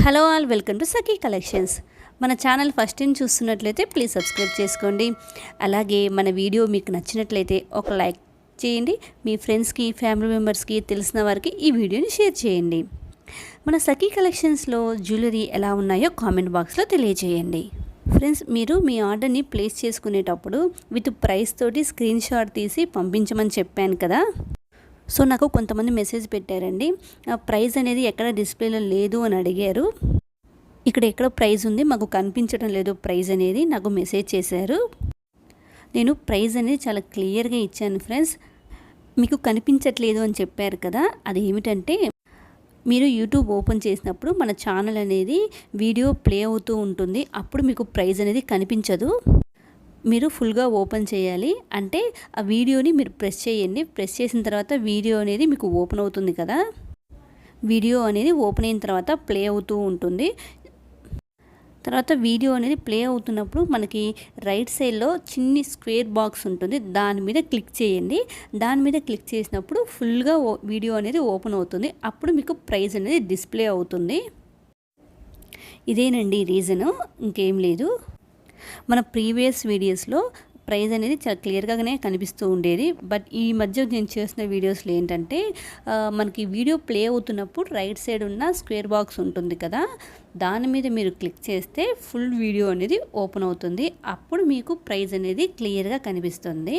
Hello all, welcome to Sakhi collections. మన channel first time చూస్తున్నట్లయితే please subscribe చేసుకోండి. అలాగే మన వీడియో మీకు నచ్చినట్లయితే ఒక లైక్ చేయండి. మీ ఫ్రెండ్స్కి, ఫ్యామిలీ మెంబర్స్కి, తెలిసిన వారికి ఈ వీడియోని షేర్ చేయండి. మన సఖీ కలెక్షన్స్లో జ్యువెలరీ ఎలా ఉన్నాయో కామెంట్ బాక్స్లో తెలియజేయండి. ఫ్రెండ్స్, మీరు మీ ఆర్డర్ని ప్లేస్ చేసుకునేటప్పుడు విత్ ప్రైస్ తోటి స్క్రీన్ షాట్ తీసి పంపించమని చెప్పాను కదా. సో నాకు కొంతమంది మెసేజ్ పెట్టారండి, ప్రైస్ అనేది ఎక్కడ డిస్ప్లేలో లేదు అని అడిగారు. ఇక్కడ ఎక్కడ ప్రైస్ ఉంది, మాకు కనిపించడం లేదు ప్రైస్ అనేది నాకు మెసేజ్ చేశారు. నేను ప్రైస్ అనేది చాలా క్లియర్గా ఇచ్చాను ఫ్రెండ్స్. మీకు కనిపించట్లేదు అని చెప్పారు కదా, అది ఏమిటంటే మీరు యూట్యూబ్ ఓపెన్ చేసినప్పుడు మన ఛానల్ అనేది వీడియో ప్లే అవుతూ ఉంటుంది, అప్పుడు మీకు ప్రైస్ అనేది కనిపించదు. మీరు ఫుల్గా ఓపెన్ చేయాలి. అంటే ఆ వీడియోని మీరు ప్రెస్ చేయండి. ప్రెస్ చేసిన తర్వాత వీడియో అనేది మీకు ఓపెన్ అవుతుంది కదా. వీడియో అనేది ఓపెన్ అయిన తర్వాత ప్లే అవుతూ ఉంటుంది. తర్వాత వీడియో అనేది ప్లే అవుతున్నప్పుడు మనకి రైట్ సైడ్లో చిన్ని స్క్వేర్ బాక్స్ ఉంటుంది, దాని మీద క్లిక్ చేయండి. దాని మీద క్లిక్ చేసినప్పుడు ఫుల్గా వీడియో అనేది ఓపెన్ అవుతుంది, అప్పుడు మీకు ప్రైస్ అనేది డిస్ప్లే అవుతుంది. ఇదేనండి రీజను, ఇంకేం లేదు. మన ప్రీవియస్ వీడియోస్లో ప్రైస్ అనేది చాలా క్లియర్గానే కనిపిస్తూ ఉండేది. బట్ ఈ మధ్య నేను చేసిన వీడియోస్లో ఏంటంటే మనకి వీడియో ప్లే అవుతున్నప్పుడు రైట్ సైడ్ ఉన్న స్క్వేర్ బాక్స్ ఉంటుంది కదా, దాని మీద మీరు క్లిక్ చేస్తే ఫుల్ వీడియో అనేది ఓపెన్ అవుతుంది, అప్పుడు మీకు ప్రైస్ అనేది క్లియర్గా కనిపిస్తుంది.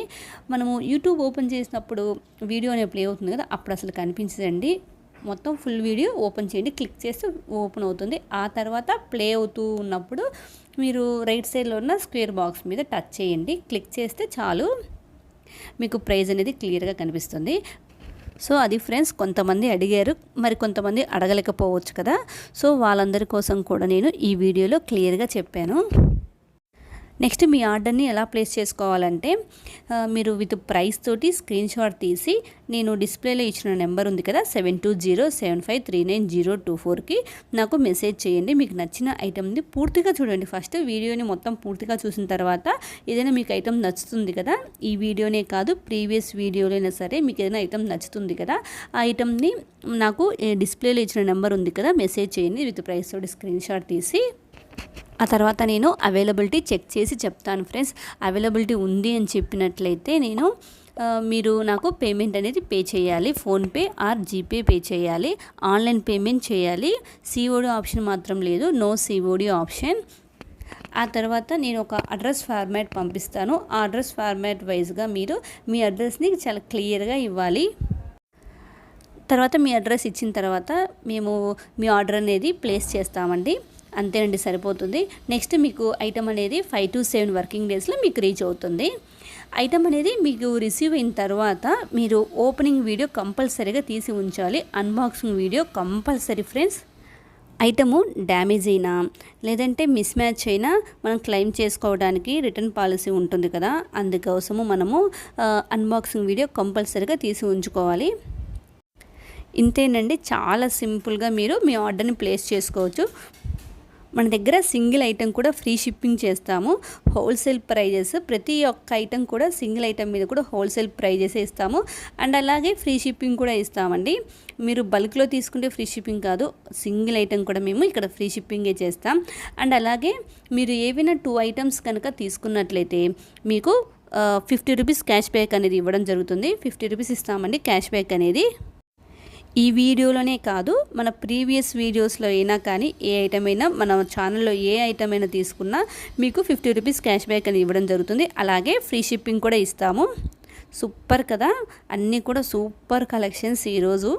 మనము యూట్యూబ్ ఓపెన్ చేసినప్పుడు వీడియో అనేది ప్లే అవుతుంది కదా, అప్పుడు అసలు కనిపించదండి. మొత్తం ఫుల్ వీడియో ఓపెన్ చేయండి, క్లిక్ చేస్తే ఓపెన్ అవుతుంది. ఆ తర్వాత ప్లే అవుతూ ఉన్నప్పుడు మీరు రైట్ సైడ్లో ఉన్న స్క్వేర్ బాక్స్ మీద టచ్ చేయండి, క్లిక్ చేస్తే చాలు, మీకు ప్రైస్ అనేది క్లియర్గా కనిపిస్తుంది. సో అది ఫ్రెండ్స్, కొంతమంది అడిగారు, మరి కొంతమంది అడగలేకపోవచ్చు కదా. సో వాళ్ళందరి కోసం కూడా నేను ఈ వీడియోలో క్లియర్గా చెప్పాను. నెక్స్ట్ మీ ఆర్డర్ని ఎలా ప్లేస్ చేసుకోవాలంటే మీరు విత్ ప్రైస్ తోటి స్క్రీన్ షాట్ తీసి నేను డిస్ప్లేలో ఇచ్చిన నెంబర్ ఉంది కదా 7207539024కి నాకు మెసేజ్ చేయండి. మీకు నచ్చిన ఐటమ్ని పూర్తిగా చూడండి. ఫస్ట్ వీడియోని మొత్తం పూర్తిగా చూసిన తర్వాత ఏదైనా మీకు ఐటమ్ నచ్చుతుంది కదా, ఈ వీడియోనే కాదు ప్రీవియస్ వీడియోలైనా సరే మీకు ఏదైనా ఐటమ్ నచ్చుతుంది కదా, ఆ ఐటమ్ని నాకు డిస్ప్లేలో ఇచ్చిన నెంబర్ ఉంది కదా మెసేజ్ చేయండి విత్ ప్రైస్ తోటి స్క్రీన్ షాట్ తీసి. ఆ తర్వాత నేను అవైలబిలిటీ చెక్ చేసి చెప్తాను ఫ్రెండ్స్. అవైలబిలిటీ ఉంది అని చెప్పినట్లయితే మీరు నాకు పేమెంట్ అనేది పే చేయాలి. ఫోన్పే ఆర్ జీపే పే చేయాలి, ఆన్లైన్ పేమెంట్ చేయాలి. సిఓడి ఆప్షన్ మాత్రం లేదు, నో సిఓడి ఆప్షన్. ఆ తర్వాత నేను ఒక అడ్రస్ ఫార్మాట్ పంపిస్తాను. ఆ అడ్రస్ ఫార్మాట్ వైజ్గా మీరు మీ అడ్రస్ని చాలా క్లియర్గా ఇవ్వాలి. తర్వాత మీ అడ్రస్ ఇచ్చిన తర్వాత మేము మీ ఆర్డర్ అనేది ప్లేస్ చేస్తామండి. అంతేనండి, సరిపోతుంది. నెక్స్ట్ మీకు ఐటమ్ అనేది 5 to 7 వర్కింగ్ డేస్లో మీకు రీచ్ అవుతుంది. ఐటమ్ అనేది మీకు రిసీవ్ అయిన తర్వాత మీరు ఓపెనింగ్ వీడియో కంపల్సరీగా తీసి ఉంచాలి, unboxing video compulsory friends. Item damage అయినా లేదంటే మిస్ మ్యాచ్ అయినా మనం క్లెయిమ్ చేసుకోవడానికి రిటర్న్ పాలసీ ఉంటుంది కదా, అందుకోసము మనము అన్బాక్సింగ్ వీడియో కంపల్సరీగా తీసి ఉంచుకోవాలి. ఇంతేనండి, చాలా సింపుల్గా మీరు మీ ఆర్డర్ని ప్లేస్ చేసుకోవచ్చు. మన దగ్గర సింగిల్ ఐటెం కూడా ఫ్రీ షిప్పింగ్ చేస్తాము. హోల్సేల్ ప్రైజెస్, ప్రతి ఒక్క ఐటెం కూడా సింగిల్ ఐటెం మీద కూడా హోల్సేల్ ప్రైజెస్ ఇస్తాము. అండ్ అలాగే ఫ్రీ షిప్పింగ్ కూడా ఇస్తామండి. మీరు బల్క్లో తీసుకుంటే ఫ్రీ షిప్పింగ్ కాదు, సింగిల్ ఐటెం కూడా మేము ఇక్కడ ఫ్రీ షిప్పింగే చేస్తాం. అండ్ అలాగే మీరు ఏవైనా 2 ఐటమ్స్ కనుక తీసుకున్నట్లయితే మీకు 50 రూపీస్ క్యాష్ బ్యాక్ అనేది ఇవ్వడం జరుగుతుంది. 50 రూపీస్ ఇస్తామండి క్యాష్ బ్యాక్ అనేది. ఈ వీడియోలోనే కాదు, మన ప్రీవియస్ వీడియోస్లో అయినా కానీ ఏ ఐటమ్ అయినా మన ఛానల్లో ఏ ఐటమ్ అయినా తీసుకున్నా మీకు 50 రూపీస్ క్యాష్ బ్యాక్ అని ఇవ్వడం జరుగుతుంది. అలాగే ఫ్రీ షిప్పింగ్ కూడా ఇస్తాము. సూపర్ కదా, అన్నీ కూడా సూపర్ కలెక్షన్స్ ఈరోజు.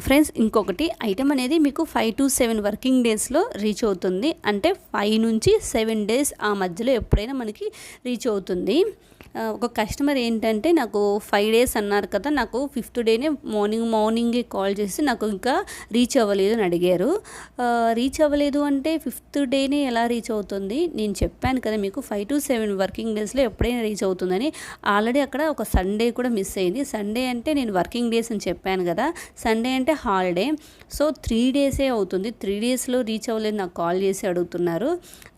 ఫ్రెండ్స్, ఇంకొకటి ఐటమ్ అనేది మీకు 5 to 7 వర్కింగ్ డేస్లో రీచ్ అవుతుంది. అంటే 5 నుంచి 7 డేస్ ఆ మధ్యలో ఎప్పుడైనా మనకి రీచ్ అవుతుంది. ఒక కస్టమర్ ఏంటంటే నాకు 5 డేస్ అన్నారు కదా, నాకు 5th డేనే మార్నింగే కాల్ చేసి నాకు ఇంకా రీచ్ అవ్వలేదు అని అడిగారు. రీచ్ అవ్వలేదు అంటే 5th డేనే ఎలా రీచ్ అవుతుంది? నేను చెప్పాను కదా మీకు 5 to 7 వర్కింగ్ డేస్లో ఎప్పుడైనా రీచ్ అవుతుందని. ఆల్రెడీ అక్కడ ఒక సండే కూడా మిస్ అయింది. సండే అంటే నేను వర్కింగ్ డేస్ అని చెప్పాను కదా, సండే అంటే హాలిడే. సో 3 డేసే అవుతుంది. 3 డేస్లో రీచ్ అవ్వలేదు నాకు కాల్ చేసి అడుగుతున్నారు.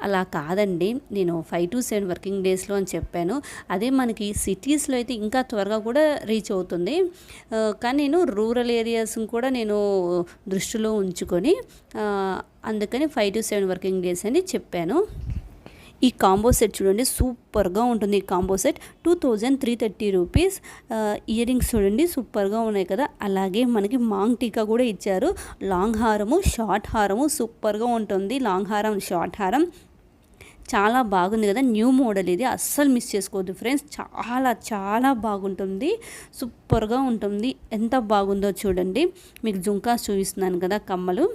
అలా కాదండి, నేను 5 to 7 వర్కింగ్ డేస్లో అని చెప్పాను. అదే అదే మనకి సిటీస్లో అయితే ఇంకా త్వరగా కూడా రీచ్ అవుతుంది. కానీ నేను రూరల్ ఏరియాస్ని కూడా నేను దృష్టిలో ఉంచుకొని అందుకని 5 to 7 వర్కింగ్ డేస్ అని చెప్పాను. ఈ కాంబో సెట్ చూడండి, సూపర్గా ఉంటుంది. ఈ combo set 2330 rupees. Ear rings చూడండి సూపర్గా ఉన్నాయి కదా. అలాగే మనకి మాంగ్ టీకా కూడా ఇచ్చారు. లాంగ్ హారము, షార్ట్ హారము సూపర్గా ఉంటుంది. లాంగ్ హారం, షార్ట్ హారం చాలా బాగుంది కదా. న్యూ మోడల్ ఇది, అస్సలు మిస్ చేసుకోవద్దు ఫ్రెండ్స్. చాలా చాలా బాగుంటుంది, సూపర్గా ఉంటుంది. ఎంత బాగుందో చూడండి. మీకు జుంకాస్ చూపిస్తున్నాను కదా, కమ్మలు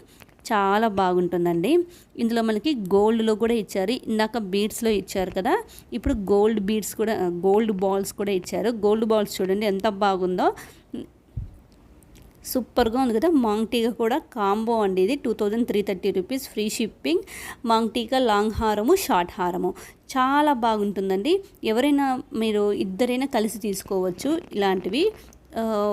చాలా బాగుంటుందండి. ఇందులో మనకి గోల్డ్లో కూడా ఇచ్చారు. ఇందాక బీడ్స్లో ఇచ్చారు కదా, ఇప్పుడు గోల్డ్ బీడ్స్ కూడా, గోల్డ్ బాల్స్ కూడా ఇచ్చారు. గోల్డ్ బాల్స్ చూడండి ఎంత బాగుందో, సూపర్గా ఉంది కదా. మాంగ్ టీకా కూడా కాంబో అండి ఇది 2330 రూపీస్, ఫ్రీ షిప్పింగ్. మాంగ్ టీకా లాంగ్ హారము, షార్ట్ హారము చాలా బాగుంటుందండి. ఎవరైనా మీరు ఇద్దరైనా కలిసి తీసుకోవచ్చు ఇలాంటివి.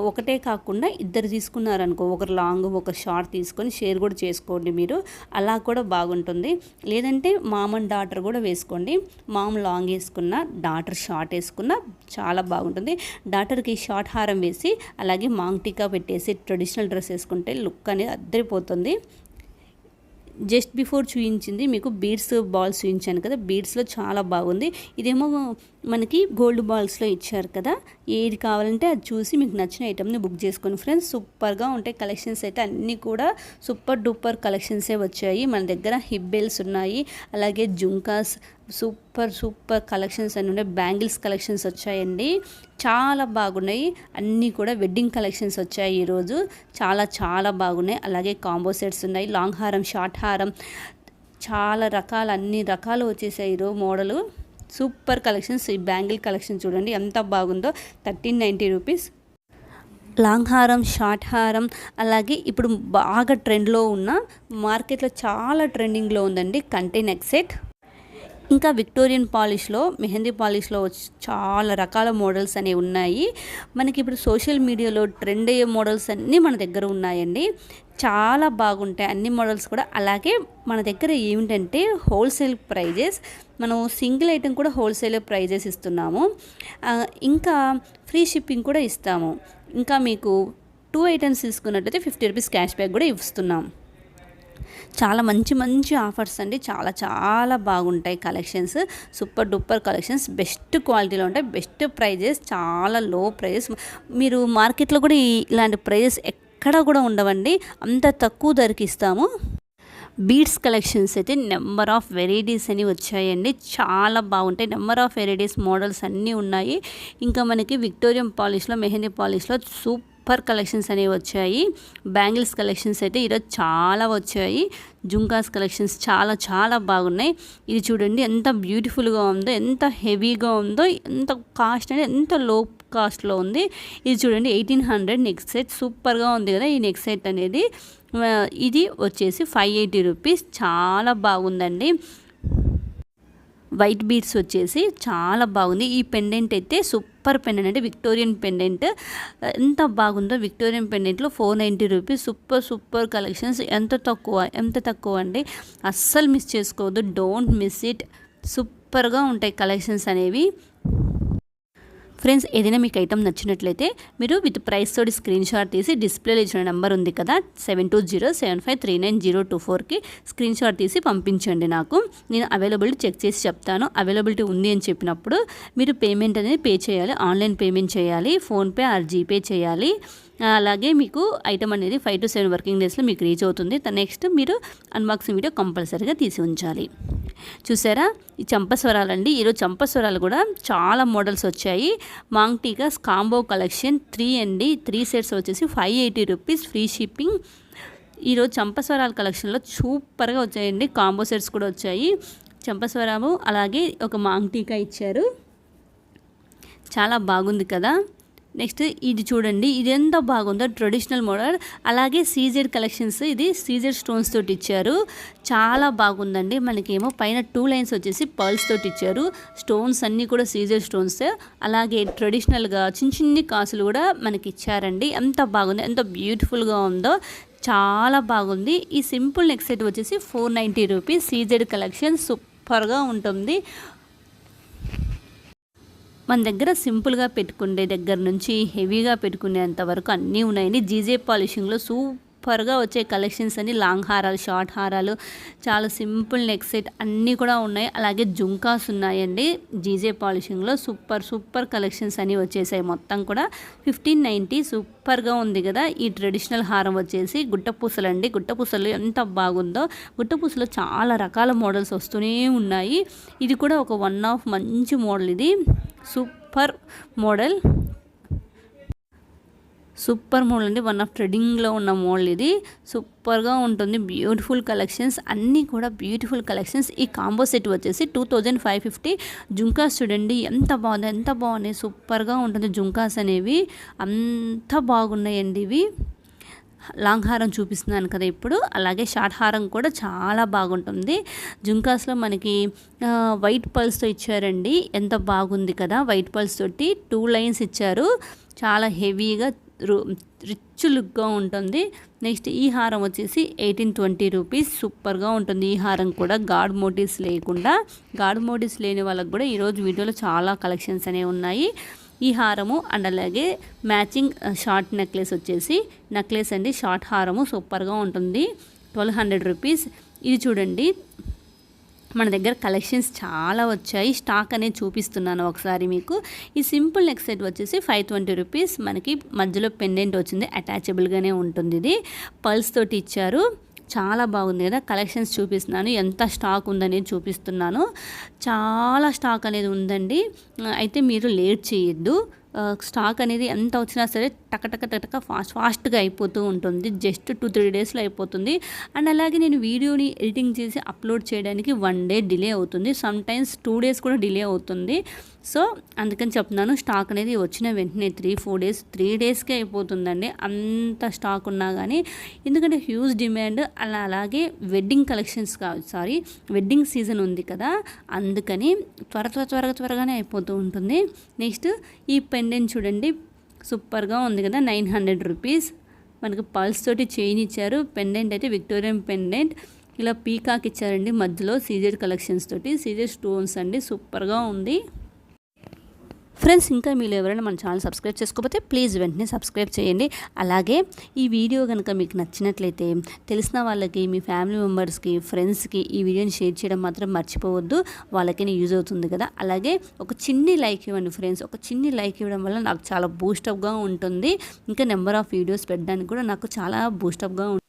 ఒకటే కాకుండా ఇద్దరు తీసుకున్నారనుకో, ఒకరు లాంగ్ ఒక షార్ట్ తీసుకొని షేర్ కూడా చేసుకోండి మీరు, అలా కూడా బాగుంటుంది. లేదంటే మామ్ అండ్ డాటర్ కూడా వేసుకోండి. మామ్ లాంగ్ వేసుకున్న, డాటర్ షార్ట్ వేసుకున్న చాలా బాగుంటుంది. డాటర్కి షార్ట్ హారం వేసి అలాగే మాంగ్ టీకా పెట్టేసి ట్రెడిషనల్ డ్రెస్ వేసుకుంటే లుక్ అనేది అద్దరిపోతుంది. జస్ట్ బిఫోర్ చూపించింది మీకు బీడ్స్ బాల్స్ చూపించాను కదా, బీడ్స్లో చాలా బాగుంది. ఇదేమో మనకి గోల్డ్ బాల్స్లో ఇచ్చారు కదా. ఏది కావాలంటే అది చూసి మీకు నచ్చిన ఐటమ్ని బుక్ చేసుకోండి ఫ్రెండ్స్. సూపర్గా ఉంటాయి కలెక్షన్స్ అయితే, అన్నీ కూడా సూపర్ డూపర్ కలెక్షన్సే వచ్చాయి మన దగ్గర. హిప్ బెల్స్ ఉన్నాయి, అలాగే జుంకాస్, సూపర్ కలెక్షన్స్ అన్నీ ఉన్నాయి. బ్యాంగిల్స్ కలెక్షన్స్ వచ్చాయండి, చాలా బాగున్నాయి. అన్నీ కూడా వెడ్డింగ్ కలెక్షన్స్ వచ్చాయి ఈరోజు, చాలా చాలా బాగున్నాయి. అలాగే కాంబో సెట్స్ ఉన్నాయి, లాంగ్ హారం, షార్ట్ హారం, చాలా రకాల, అన్ని రకాలు వచ్చేసాయి ఈరోజు మోడలు. Super collections. ఈ బ్యాంగిల్ కలెక్షన్ చూడండి ఎంత బాగుందో, 1390 రూపీస్. లాంగ్ హారం, షార్ట్ హారం, అలాగే ఇప్పుడు బాగా ట్రెండ్లో ఉన్న, మార్కెట్లో చాలా ట్రెండింగ్లో ఉందండి కంటే నెక్ సెట్. ఇంకా విక్టోరియన్ పాలిష్లో, మెహందీ పాలిష్లో చాలా రకాల మోడల్స్ అనేవి ఉన్నాయి. మనకి ఇప్పుడు సోషల్ మీడియాలో ట్రెండ్ అయ్యే మోడల్స్ అన్నీ మన దగ్గర ఉన్నాయండి, చాలా బాగుంటాయి అన్ని మోడల్స్ కూడా. అలాగే మన దగ్గర ఏమిటంటే హోల్సేల్ ప్రైజెస్, మనం సింగిల్ ఐటెం కూడా హోల్సేల్ ప్రైజెస్ ఇస్తున్నాము. ఇంకా ఫ్రీ షిప్పింగ్ కూడా ఇస్తాము. ఇంకా మీకు 2 ఐటమ్స్ తీసుకున్నట్టయితే 50 రూపీస్ క్యాష్ బ్యాక్ కూడా ఇస్తున్నాం. చాలా మంచి ఆఫర్స్ అండి, చాలా చాలా బాగుంటాయి collections. Super duper collections, best క్వాలిటీలో ఉంటాయి, బెస్ట్ ప్రైజెస్, చాలా లో ప్రైజెస్. మీరు మార్కెట్లో కూడా ఇలాంటి ప్రైజెస్ ఎక్కడ కూడా ఉండవండి, అంత తక్కువ ధరకి ఇస్తాము. బీడ్స్ కలెక్షన్స్ అయితే నెంబర్ ఆఫ్ వెరైటీస్ అని వచ్చాయండి, చాలా బాగుంటాయి. నెంబర్ ఆఫ్ వెరైటీస్ మోడల్స్ అన్నీ ఉన్నాయి. ఇంకా మనకి విక్టోరియన్ పాలిష్లో, మెహందీ పాలిష్లో సూపర్ కలెక్షన్స్ అనేవి వచ్చాయి. బ్యాంగిల్స్ కలెక్షన్స్ అయితే ఈరోజు చాలా వచ్చాయి. జుంకాస్ కలెక్షన్స్ చాలా చాలా బాగున్నాయి. ఇది చూడండి ఎంత బ్యూటిఫుల్గా ఉందో, ఎంత హెవీగా ఉందో, ఎంత కాస్ట్ అంటే ఎంత లో కాస్ట్లో ఉంది. ఇది చూడండి 1800 నెక్ సెట్, సూపర్గా ఉంది కదా ఈ నెక్ సెట్ అనేది. ఇది వచ్చేసి 580 రూపీస్, చాలా బాగుందండి. వైట్ బీడ్స్ వచ్చేసి చాలా బాగుంది. ఈ పెండెంట్ అయితే సూపర్ పెండెంట్, అంటే విక్టోరియన్ పెండెంట్ ఎంత బాగుందో. విక్టోరియన్ పెండెంట్లో 490 రూపీస్. Super collections. ఎంత తక్కువ అండి, అస్సలు మిస్ చేసుకోవద్దు, డోంట్ మిస్ ఇట్. సూపర్గా ఉంటాయి కలెక్షన్స్ అనేవి. ఫ్రెండ్స్, ఏదైనా మీకు ఐటమ్ నచ్చినట్లయితే మీరు విత్ ప్రైస్ తోటి స్క్రీన్ షాట్ తీసి డిస్ప్లేలో ఇచ్చిన నెంబర్ ఉంది కదా 7207539024కి స్క్రీన్ షాట్ తీసి పంపించండి నాకు. నేను అవైలబిలిటీ చెక్ చేసి చెప్తాను. అవైలబిలిటీ ఉంది అని చెప్పినప్పుడు మీరు పేమెంట్ అనేది పే చేయాలి, ఆన్లైన్ పేమెంట్ చేయాలి, ఫోన్పే ఆర్ జీపే చేయాలి. అలాగే మీకు ఐటమ్ అనేది 5 to 7 వర్కింగ్ డేస్లో మీకు రీచ్ అవుతుంది. నెక్స్ట్ మీరు అన్బాక్సింగ్ వీడియో కంపల్సరీగా తీసి ఉంచాలి. చూసారా, ఈ చంపస్వరాలండి. ఈరోజు చంపస్వరాలు కూడా చాలా మోడల్స్ వచ్చాయి. మాంగ్ టీకాస్ కాంబో కలెక్షన్ 3 అండి, 3 సెట్స్ వచ్చేసి 580 రూపీస్, ఫ్రీ షిప్పింగ్. ఈరోజు చంపస్వరాల కలెక్షన్లో సూపర్గా వచ్చాయండి. కాంబో సెట్స్ కూడా వచ్చాయి. చంపస్వరము అలాగే ఒక మాంగ్ టీకా ఇచ్చారు, చాలా బాగుంది కదా. నెక్స్ట్ ఇది చూడండి, ఇది ఎంత బాగుందో, ట్రెడిషనల్ మోడల్. అలాగే సీజెడ్ కలెక్షన్స్, ఇది సీజెడ్ స్టోన్స్ తోటి ఇచ్చారు, చాలా బాగుందండి. మనకేమో పైన 2 లైన్స్ వచ్చేసి పర్ల్స్ తోటి ఇచ్చారు. స్టోన్స్ అన్నీ కూడా సీజెడ్ స్టోన్స్. అలాగే ట్రెడిషనల్గా చిన్ని కాసులు కూడా మనకి ఇచ్చారండి. ఎంత బాగుంది, ఎంత బ్యూటిఫుల్గా ఉందో, చాలా బాగుంది. ఈ సింపుల్ నెక్ సెట్ వచ్చేసి 490 రూపీస్. సీజెడ్ కలెక్షన్ సూపర్గా ఉంటుంది. మన దగ్గర సింపుల్గా పెట్టుకునే దగ్గర నుంచి హెవీగా పెట్టుకునేంత వరకు అన్నీ ఉన్నాయండి. జీజే పాలిషింగ్లో సూపర్గా వచ్చే కలెక్షన్స్ అన్ని లాంగ్ హారాలు, షార్ట్ హారాలు, చాలా సింపుల్ నెక్ సెట్ అన్నీ కూడా ఉన్నాయి. అలాగే జుంకాస్ ఉన్నాయండి. జీజే పాలిషింగ్లో సూపర్ కలెక్షన్స్ అన్నీ వచ్చేసాయి. మొత్తం కూడా 1590 సూపర్గా ఉంది కదా. ఈ ట్రెడిషనల్ హారం వచ్చేసి గుట్టపూసలు అండి. గుట్టపూసలు ఎంత బాగుందో. గుట్టపూసలో చాలా రకాల మోడల్స్ వస్తూనే ఉన్నాయి. ఇది కూడా ఒక వన్ ఆఫ్ మంచి మోడల్. ఇది సూపర్ మోడల్ అండి. వన్ ఆఫ్ ట్రెండింగ్లో ఉన్న మోడల్ ఇది. సూపర్గా ఉంటుంది. బ్యూటిఫుల్ కలెక్షన్స్ అన్నీ కూడా బ్యూటిఫుల్ కలెక్షన్స్. ఈ కాంబో సెట్ వచ్చేసి 2550. జుంకాస్ చూడండి ఎంత బాగున్నాయి. సూపర్గా ఉంటుంది. జుంకాస్ అనేవి అంత బాగున్నాయండి. ఇవి లాంగ్ హారం చూపిస్తున్నాను కదా ఇప్పుడు. అలాగే షార్ట్ హారం కూడా చాలా బాగుంటుంది. జుంకాస్లో మనకి వైట్ పల్స్తో ఇచ్చారండి. ఎంత బాగుంది కదా. వైట్ పల్స్ తోటి 2 లైన్స్ ఇచ్చారు. చాలా హెవీగా రిచ్ లుక్గా ఉంటుంది. నెక్స్ట్ ఈ హారం వచ్చేసి 1820 రూపీస్. సూపర్గా ఉంటుంది. ఈ హారం కూడా గాడ్ మోటివ్స్ లేకుండా, గాడ్ మోటివ్స్ లేని వాళ్ళకి కూడా ఈరోజు వీడియోలో చాలా కలెక్షన్స్ అనేవి ఉన్నాయి. ఈ హారము అండ్ అలాగే మ్యాచింగ్ షార్ట్ నెక్లెస్ వచ్చేసి నెక్లెస్ అండి. షార్ట్ హారము సూపర్గా ఉంటుంది. 1200 రూపీస్. ఇది చూడండి మన దగ్గర కలెక్షన్స్ చాలా వచ్చాయి. స్టాక్ అనేది చూపిస్తున్నాను ఒకసారి మీకు. ఈ సింపుల్ నెక్ సెట్ వచ్చేసి 520 రూపీస్. మనకి మధ్యలో పెండెంట్ వచ్చింది. అటాచబుల్గానే ఉంటుంది. ఇది పల్స్ తోటి ఇచ్చారు. చాలా బాగుంది కదా. కలెక్షన్స్ చూపిస్తున్నాను. ఎంత స్టాక్ ఉందనేది చూపిస్తున్నాను. చాలా స్టాక్ అనేది ఉందండి. అయితే మీరు లేట్ చేయొద్దు. స్టాక్ అనేది ఎంత వచ్చినా సరే టక ఫాస్ట్గా అయిపోతూ ఉంటుంది. జస్ట్ 2-3 డేస్లో అయిపోతుంది. అండ్ అలాగే నేను వీడియోని ఎడిటింగ్ చేసి అప్లోడ్ చేయడానికి 1 డే డిలే అవుతుంది. సమ్ టైమ్స్ 2 డేస్ కూడా డిలే అవుతుంది. సో అందుకని చెప్తున్నాను. స్టాక్ అనేది వచ్చిన వెంటనే 3-4 డేస్ 3 డేస్కే అయిపోతుందండి. అంత స్టాక్ ఉన్నా కానీ, ఎందుకంటే హ్యూజ్ డిమాండ్. అలాగే వెడ్డింగ్ కలెక్షన్స్ వెడ్డింగ్ సీజన్ ఉంది కదా, అందుకని త్వరగానే అయిపోతూ ఉంటుంది. నెక్స్ట్ ఈ పెండెంట్ చూడండి సూపర్గా ఉంది కదా. 900 రూపీస్. మనకు పల్స్ తోటి చైన్ ఇచ్చారు. పెండెంట్ అయితే విక్టోరియన్ పెండెంట్. ఇలా పీకాక్ ఇచ్చారండి మధ్యలో. సీజెడ్ కలెక్షన్స్ తోటి సీజెడ్ స్టోన్స్ అండి. సూపర్గా ఉంది. ఫ్రెండ్స్, ఇంకా మీరు ఎవరైనా మన ఛానల్ సబ్స్క్రైబ్ చేసుకోకపోతే ప్లీజ్ వెంటనే సబ్స్క్రైబ్ చేయండి. అలాగే ఈ వీడియో కనుక మీకు నచ్చినట్లయితే తెలిసిన వాళ్ళకి, మీ ఫ్యామిలీ మెంబర్స్కి, ఫ్రెండ్స్కి ఈ వీడియోని షేర్ చేయడం మాత్రం మర్చిపోవద్దు. వాళ్ళకి యూజ్ అవుతుంది కదా. అలాగే ఒక చిన్ని లైక్ ఇవ్వండి ఫ్రెండ్స్. ఒక చిన్ని లైక్ ఇవ్వడం వల్ల నాకు చాలా బూస్టప్గా ఉంటుంది. ఇంకా నెంబర్ ఆఫ్ వీడియోస్ పెట్టడానికి కూడా నాకు చాలా బూస్టప్గా ఉంటుంది.